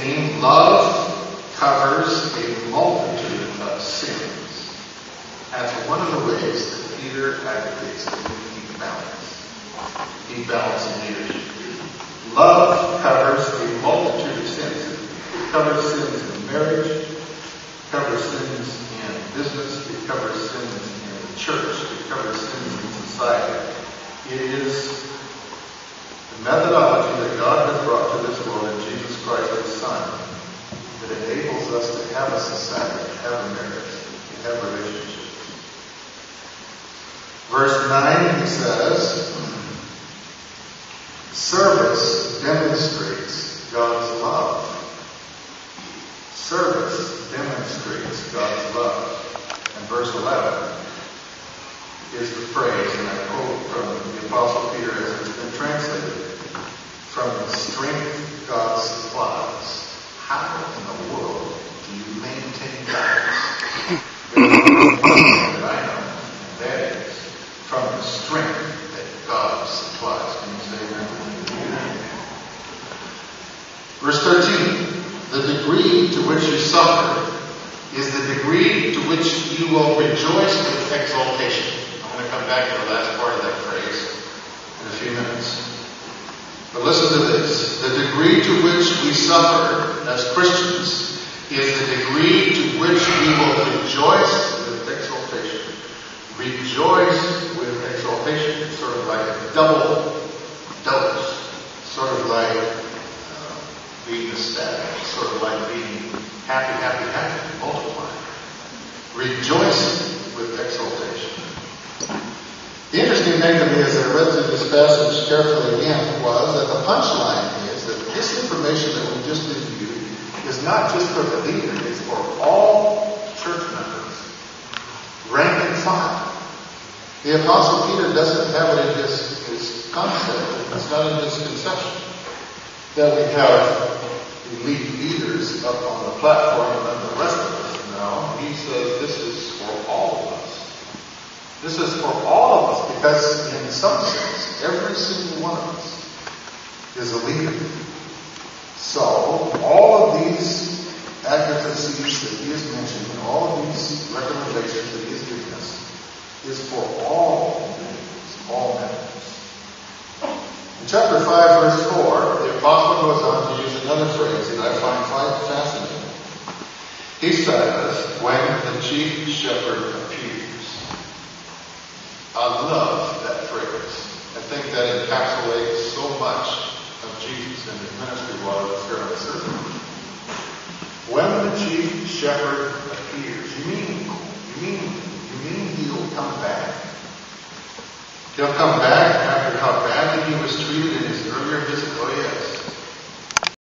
16, love covers a multitude of sins. That's one of the ways that Peter advocates that we keep balance. Keep balance in leadership. Love covers a multitude of sins. It covers sins in marriage. It covers sins in business. It covers sins in the church. It covers sins in society. It is the methodology that God has brought to this world in Jesus Christ, His Son, that enables us to have a society, to have a marriage, to have relationships. Verse 9, he says, service demonstrates God's love. Service demonstrates God's love. And verse 11 is the phrase, and I quote from the Apostle Peter as it's been translated, from the strength God supplies. How in the world do you maintain balance? There's only one thing that I know, and that is from the strength that God supplies. Can you say amen? Verse 13, the degree to which you suffer is the degree to which you will rejoice with exaltation. I'm going to come back to the last part of that phrase in a few minutes. But listen to this. The degree to which we suffer as Christians is the degree to which we will rejoice with exaltation. Rejoice with exaltation. It's sort of like a double dose. Sort of like being ecstatic. Sort of like being happy, multiplying. Rejoicing with exaltation. The interesting thing to me as I read through this passage carefully again was that the punchline is that this information that we just reviewed is not just for the leader, it's for all church members, rank and file. The Apostle Peter doesn't have it in his concept, it's not in his conception, that we have elite leaders up on the platform and then the rest of us. No, he says this is for all of us. This is for all of us because in some sense, every single one of us is a leader. So, all of these advocacies that he is mentioning, all of these recommendations that he is giving us, is for all individuals, all members. In chapter 5, verse 4, the apostle goes on to use another phrase that I find quite fascinating. He says, when the chief shepherd appears. I love that phrase. I think that encapsulates so much of Jesus and his ministry while he was here on this earth. When the chief shepherd appears, you mean he'll come back? He'll come back